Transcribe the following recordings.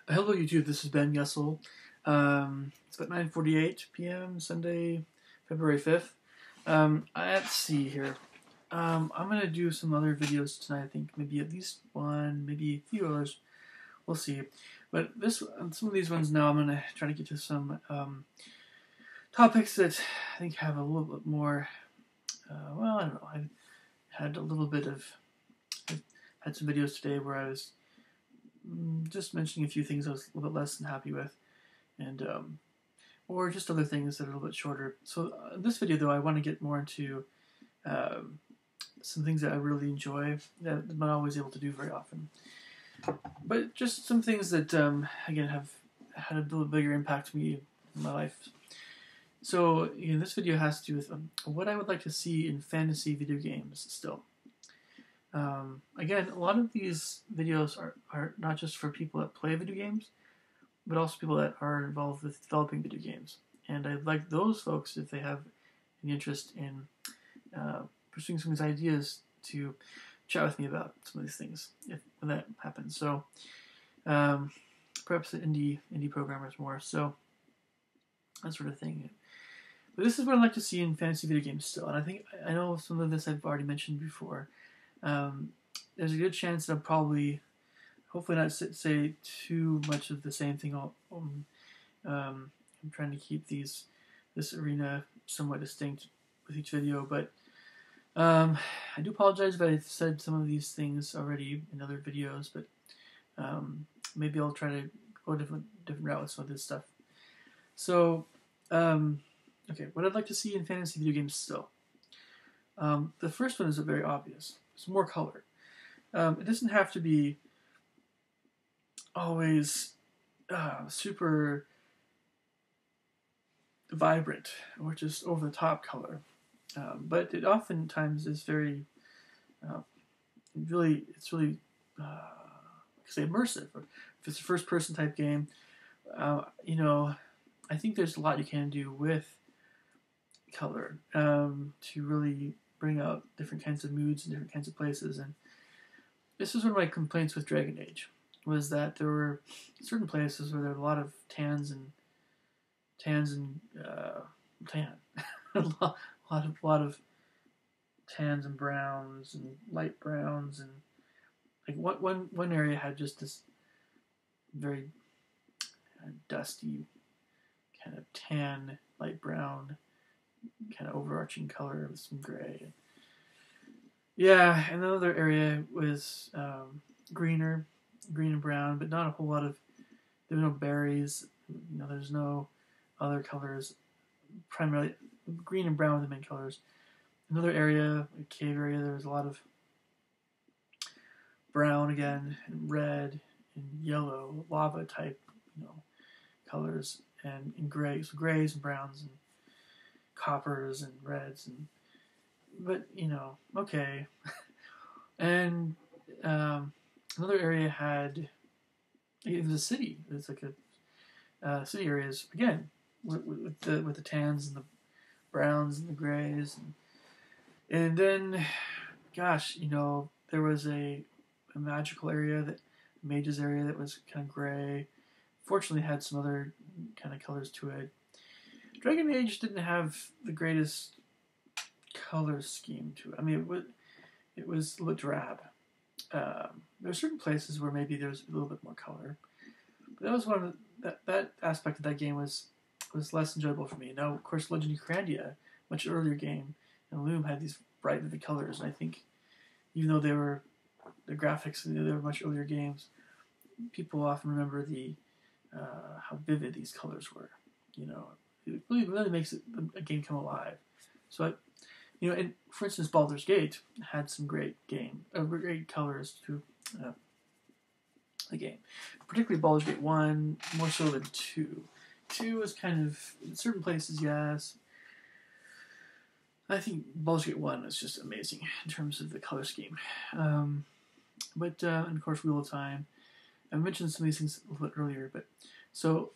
Hello YouTube, this is Ben Yessel. It's about 9:48 p.m. Sunday, February 5th. Let's see here. I'm going to do some other videos tonight, I think. Maybe at least one, maybe a few others. We'll see. But some of these ones now, I'm going to try to get to some topics that I think have a little bit more, I don't know. I've had a little bit of, I've had some videos today where I was just mentioning a few things I was a little bit less than happy with, and or just other things that are a little bit shorter. So in this video, though, I want to get more into some things that I really enjoy that I'm not always able to do very often, but just some things that again have had a little bigger impact on me in my life. So this video has to do with what I would like to see in fantasy video games still. Again, a lot of these videos are not just for people that play video games, but also people that are involved with developing video games. And I'd like those folks, if they have an interest in pursuing some of these ideas, to chat with me about some of these things when that happens. So perhaps the indie programmers more, so that sort of thing. But this is what I'd like to see in fantasy video games still. And I know some of this I've already mentioned before. There's a good chance that I'll probably, hopefully not say too much of the same thing. I'm trying to keep this arena somewhat distinct with each video, but I do apologize if I've said some of these things already in other videos, but maybe I'll try to go a different route with some of this stuff. So, okay, what I'd like to see in fantasy video games still. The first one is very obvious. It's more color. It doesn't have to be always super vibrant or just over the top color, but it oftentimes is very, it's really, say immersive. Or if it's a first-person type game, I think there's a lot you can do with color to really bring out different kinds of moods and different kinds of places. And this was one of my complaints with Dragon Age, was that there were certain places where there were a lot of tans and a lot of tans and browns and light browns, and like one area had just this very dusty kind of tan, light brown, kind of overarching color with some gray. Yeah, and another area was green and brown, but not a whole lot of. There were no berries. There's no other colors. Primarily green and brown were the main colors. Another area, a cave area, there was a lot of brown again, and red and yellow, lava type, colors, and grays and browns and coppers and reds, but okay. And another area it was a city. It's like a city areas again with the tans and the browns and the grays, and then gosh, there was a magical area, mages area, that was kind of gray. Fortunately, had some other kind of colors to it. Dragon Age didn't have the greatest color scheme to it. I mean, it was a little drab. There were certain places where maybe there was a little bit more color, but that was one of that aspect of that game was less enjoyable for me. Now, of course, Legend of Grandia, much earlier game, and Loom had these bright, vivid colors, and I think even though the graphics, they were much earlier games, people often remember how vivid these colors were. It really makes a game come alive. So and for instance, Baldur's Gate had some great colors to the game. Particularly Baldur's Gate 1, more so than 2. 2 was kind of, in certain places, yes. I think Baldur's Gate 1 is just amazing in terms of the color scheme. And of course, Wheel of Time. I mentioned some of these things a little bit earlier, but so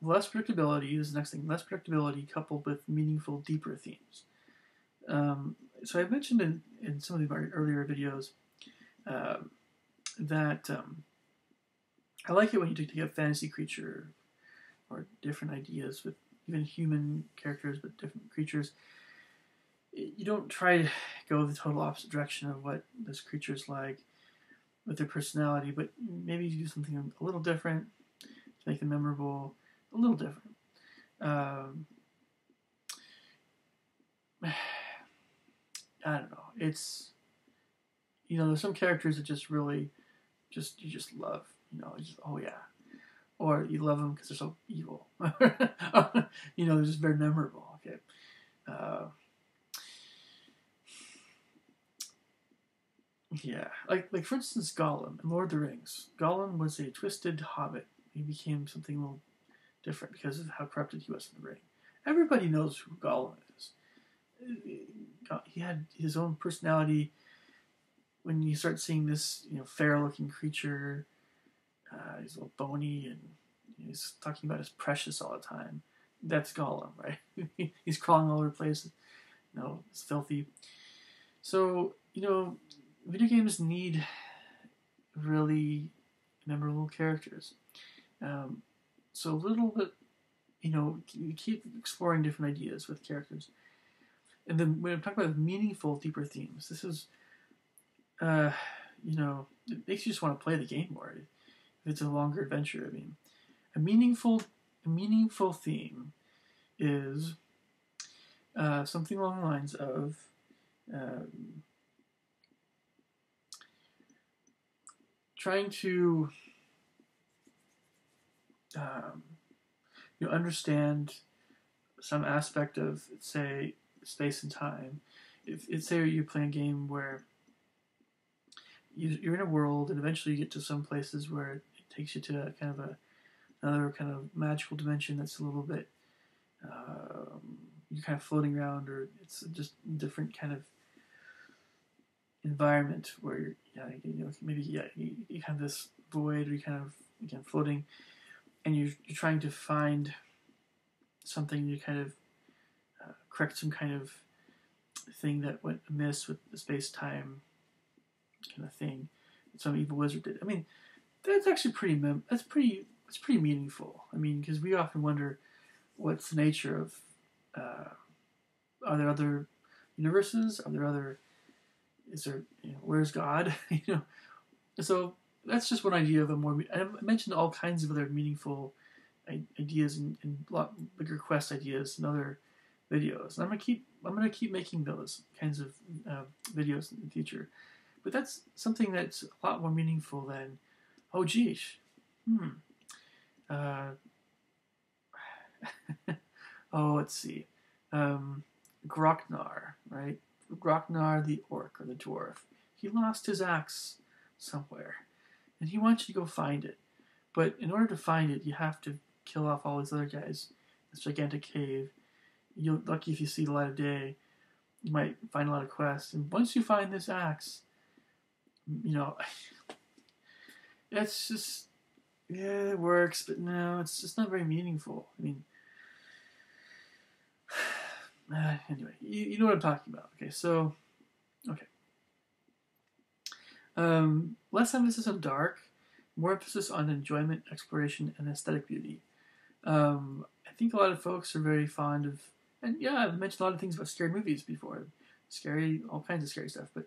less predictability is the next thing. Less predictability coupled with meaningful, deeper themes. So I mentioned in some of the earlier videos that I like it when you take a fantasy creature or different ideas with even human characters but different creatures. You don't try to go the total opposite direction of what this creature's like with their personality, but maybe you do something a little different to make them memorable, a little different. I don't know. It's, there's some characters that just really, you just love. Oh yeah, or you love them because they're so evil. They're just very memorable. Okay. Yeah, like for instance, Gollum in Lord of the Rings. Gollum was a twisted hobbit. He became something a little different because of how corrupted he was in the ring. Everybody knows who Gollum is. He had his own personality. When you start seeing this, fair-looking creature, he's a little bony and he's talking about his precious all the time. That's Gollum, right? He's crawling all over the place. It's filthy. So, video games need really memorable characters. So a little bit, you keep exploring different ideas with characters. And then when I'm talking about meaningful, deeper themes, this is, it makes you just want to play the game more. If it's a longer adventure, I mean, a meaningful theme is something along the lines of trying to understand some aspect of, say, space and time. If say you're playing a game where you're in a world and eventually you get to some places where it takes you to another kind of magical dimension that's a little bit you're kind of floating around, or it's just a different kind of environment where maybe you have this void, or you kind of again floating, and you're trying to find something to kind of correct some kind of thing that went amiss with the space-time kind of thing some evil wizard did. I mean, that's actually it's pretty meaningful. I mean, because we often wonder what's the nature of are there other universes? Is there, where's God? So that's just one idea of a more. I mentioned all kinds of other meaningful ideas and a lot bigger quest ideas in other videos. And I'm gonna keep making those kinds of videos in the future. But that's something that's a lot more meaningful than, oh geez, oh, let's see, Groknar, right? Groknar the orc or the dwarf. He lost his axe somewhere, and he wants you to go find it. But in order to find it, you have to kill off all these other guys in this gigantic cave. You're lucky if you see the light of day. You might find a lot of quests, and once you find this axe, it's just, yeah, it works, but no, it's just not very meaningful. I mean, anyway, you know what I'm talking about. Okay, so, less emphasis on dark, more emphasis on enjoyment, exploration, and aesthetic beauty. I think a lot of folks are very fond of, and yeah, I've mentioned a lot of things about scary movies before, all kinds of scary stuff, but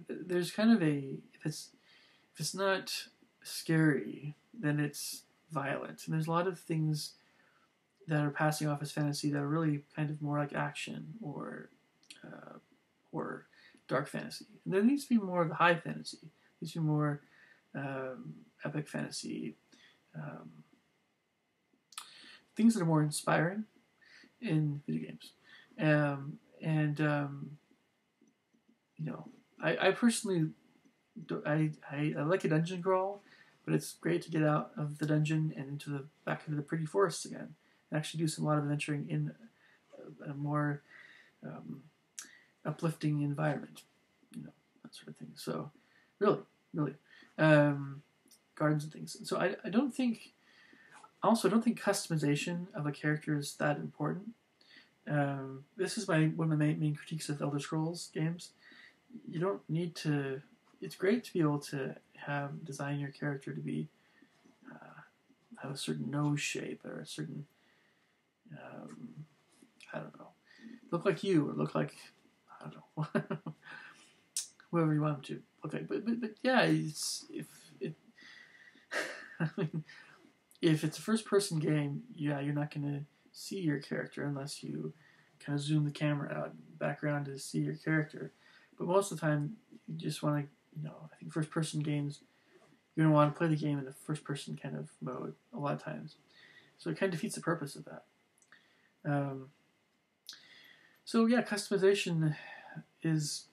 there's kind of if it's not scary, then it's violent, and there's a lot of things that are passing off as fantasy that are really kind of more like action or dark fantasy. And there needs to be more of the high fantasy. There needs to be more epic fantasy, things that are more inspiring in video games. I personally, I like a dungeon crawl, but it's great to get out of the dungeon and back into the pretty forests again, and actually do a lot of adventuring in a more uplifting environment, that sort of thing. So, really, gardens and things. So I don't think customization of a character is that important. This is one of my main critiques of Elder Scrolls games. You don't need to. it's great to be able to design your character to be have a certain nose shape or a certain I don't know, look like you or look like I don't know whoever you want them to look like. But yeah, it's if it I mean if it's a first person game, yeah, you're not going to see your character unless you kind of zoom the camera out background to see your character. But most of the time, you just want to, I think first person games, you're going to want to play the game in the first person kind of mode a lot of times. So it kind of defeats the purpose of that. So yeah, customization is,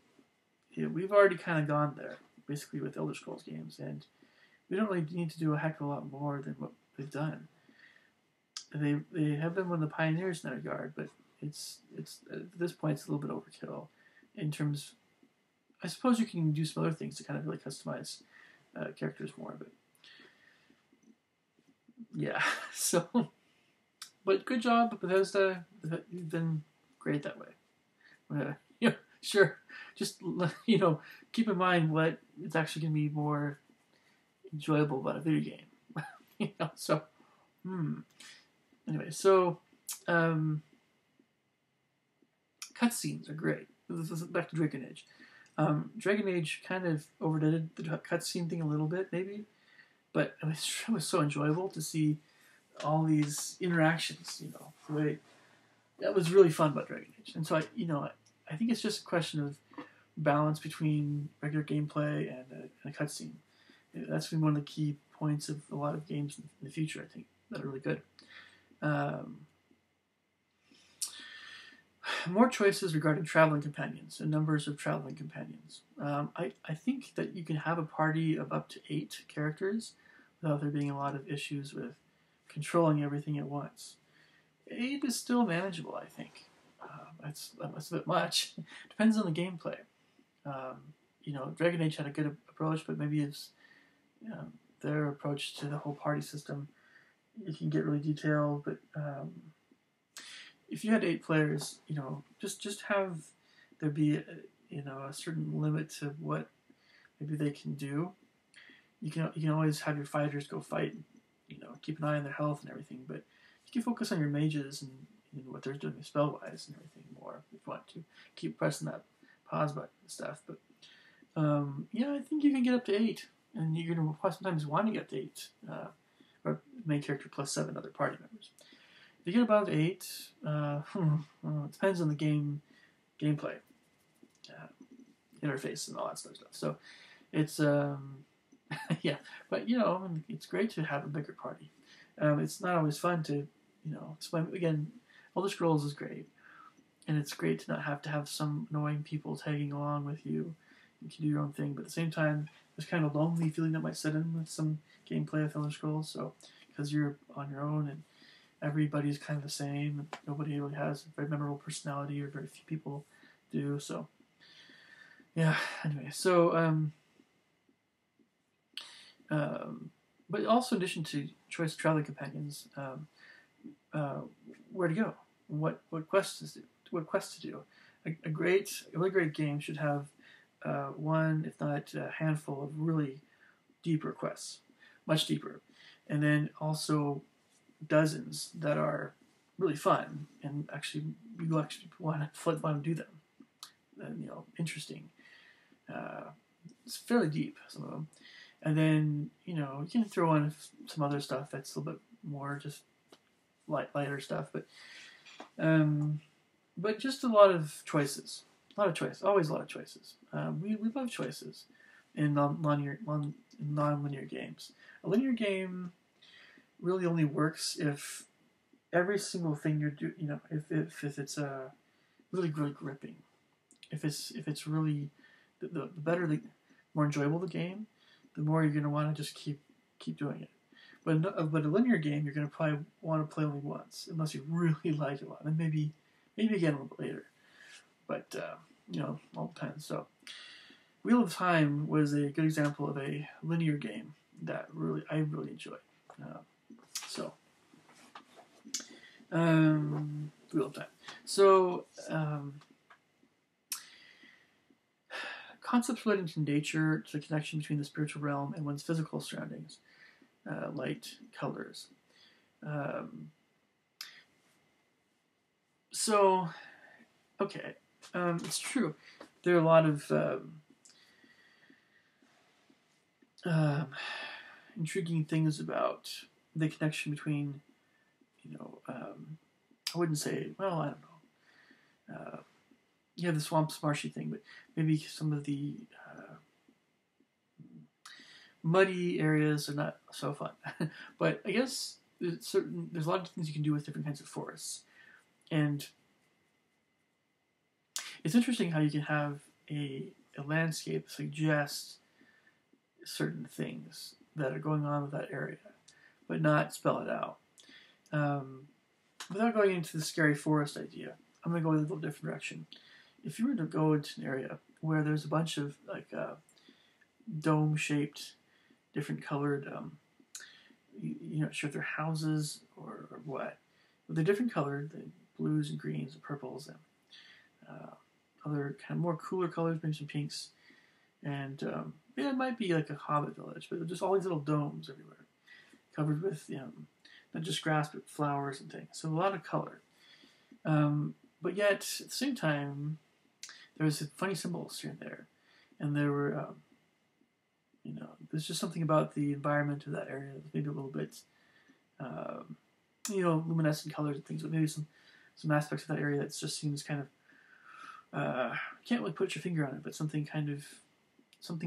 we've already kind of gone there, basically with Elder Scrolls games, and we don't really need to do a heck of a lot more than what they've done. They have been one of the pioneers in that regard, but it's at this point it's a little bit overkill in terms. I suppose you can do some other things to kind of really customize characters more, but yeah. So, but good job, Bethesda. You've been great that way. Sure. Just keep in mind what it's actually going to be more enjoyable about a video game. So. Anyway, so cutscenes are great. This is back to Dragon Age. Dragon Age kind of overdid the cutscene thing a little bit, maybe, but it was so enjoyable to see all these interactions. The way that was really fun about Dragon Age, and so I think it's just a question of balance between regular gameplay and a cutscene. That's been one of the key points of a lot of games in the future, I think, that are really good. More choices regarding traveling companions and numbers of traveling companions. I think that you can have a party of up to 8 characters without there being a lot of issues with controlling everything at once. 8 is still manageable, I think. That's a bit much. Depends on the gameplay. Dragon Age had a good approach, but maybe it's their approach to the whole party system. It can get really detailed, but if you had 8 players, just have there be a certain limit to what maybe they can do. You can always have your fighters go fight, keep an eye on their health and everything, but you can focus on your mages and what they're doing spell wise and everything more if you want to keep pressing that pause button and stuff. But I think you can get up to 8, and you're going to sometimes want to get up to 8. Or main character plus 7 other party members. If you get about 8, it depends on the gameplay, interface, and all that stuff. So it's yeah, but it's great to have a bigger party. It's not always fun to again, Elder Scrolls is great, and it's great to not have to have some annoying people tagging along with you. You can do your own thing, but at the same time, there's kind of a lonely feeling that might set in with some gameplay of Elder Scrolls. So because you're on your own and everybody's kind of the same, and nobody really has a very memorable personality, or very few people do. So yeah. Anyway, so but also in addition to choice of traveling companions, where to go, what quests to do. A really great game should have one, if not a handful, of really deeper quests, much deeper, and then also dozens that are really fun and actually you actually want to do them. And, interesting. It's fairly deep, some of them, and then you can throw in some other stuff that's a little bit more just lighter stuff, but just a lot of choices. Always a lot of choices. We love choices in non-linear games. A linear game really only works if every single thing you're doing, if it's really really gripping. If it's really the better, the more enjoyable the game, the more you're going to want to just keep doing it. But a linear game, you're going to probably want to play only once, unless you really like it a lot, and maybe again a little bit later. But all depends. So, Wheel of Time was a good example of a linear game that I really enjoyed. Wheel of Time. So, concepts relating to nature, to the connection between the spiritual realm and one's physical surroundings, light, colors. So, okay, it's true. There are a lot of intriguing things about the connection between, I wouldn't say, well, I don't know. You have the swamps marshy thing, but maybe some of the muddy areas are not so fun. But I guess there's a lot of things you can do with different kinds of forests. And it's interesting how you can have a landscape suggest certain things that are going on with that area, but not spell it out. Without going into the scary forest idea, I'm going to go in a little different direction. If you were to go into an area where there's a bunch of dome-shaped, different colored, you're not sure if they're houses or what, but they're different colored, the blues and greens and purples and other kind of more cooler colors, maybe some pinks, and it might be like a hobbit village, but just all these little domes everywhere, covered with not just grass but flowers and things. So a lot of color, but yet at the same time, there was funny symbols here and there, and there were, there's just something about the environment of that area that's maybe a little bit, luminescent colors and things, but maybe some aspects of that area that just seems kind of, can't really put your finger on it, but something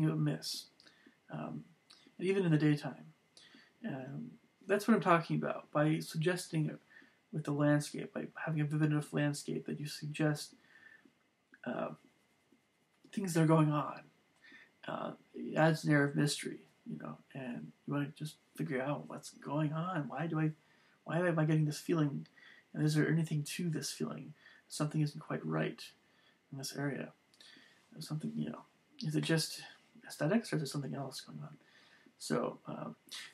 amiss, and even in the daytime. That's what I'm talking about. By suggesting it with the landscape, by having a vivid enough landscape that you suggest things that are going on, it adds an air of mystery, and you want to just figure out what's going on. Why am I getting this feeling? And is there anything to this feeling? Something isn't quite right in this area. Something, is it just aesthetics or is there something else going on? So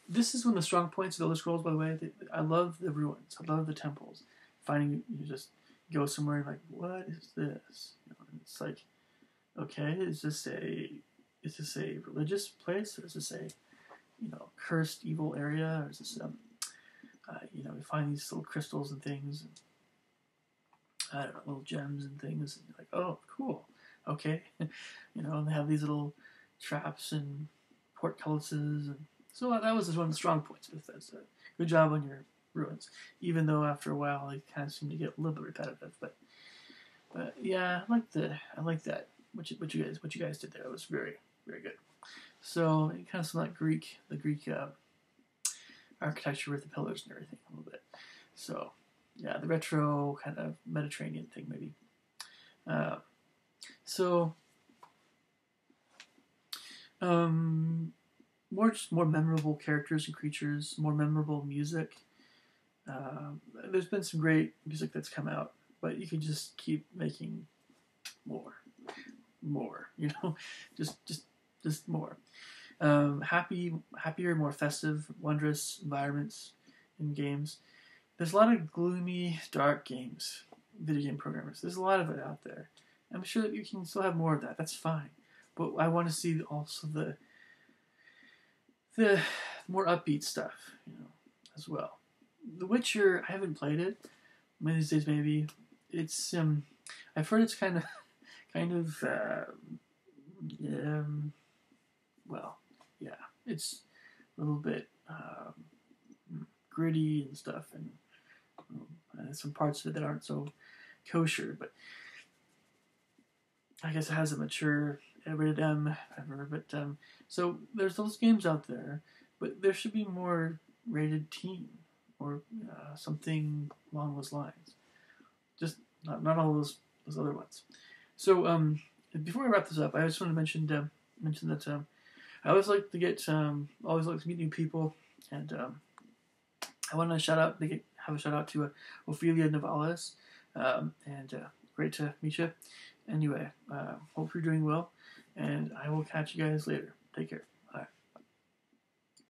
this is one of the strong points of Elder Scrolls, by the way. I love the ruins. I love the temples. Finding, you just go somewhere and like, what is this? And it's like, okay, is this a religious place, or is this a cursed evil area, or is this we find these little crystals and things, and I don't know, little gems and things, and you're like, oh, cool, okay, and they have these little traps and portcullises, and so that was just one of the strong points of Bethesda. Good job on your ruins, even though after a while they kind of seem to get a little bit repetitive, but yeah, I like that. What you guys did there was very, very good. So it kind of sounds like the Greek architecture with the pillars and everything a little bit. So yeah, the retro kind of Mediterranean thing maybe. More memorable characters and creatures, more memorable music. There's been some great music that's come out, but you could just keep making more, just more. Happier, more festive, wondrous environments in games. There's a lot of gloomy, dark games, video game programmers. There's a lot of it out there. I'm sure that you can still have more of that. That's fine. But I want to see also the more upbeat stuff, as well. The Witcher, I haven't played it. One of these days, maybe. It's I've heard it's kind of it's a little bit gritty and stuff, and some parts of it that aren't so kosher, but I guess it has a mature rated M ever, but so there's those games out there, but there should be more rated teen or something along those lines. Just not all those other ones. So before I wrap this up, I just want to mention that I always like to meet new people, and I want to have a shout out to Ophelia Navales, and great to meet you. Anyway, hope you're doing well, and I will catch you guys later. Take care.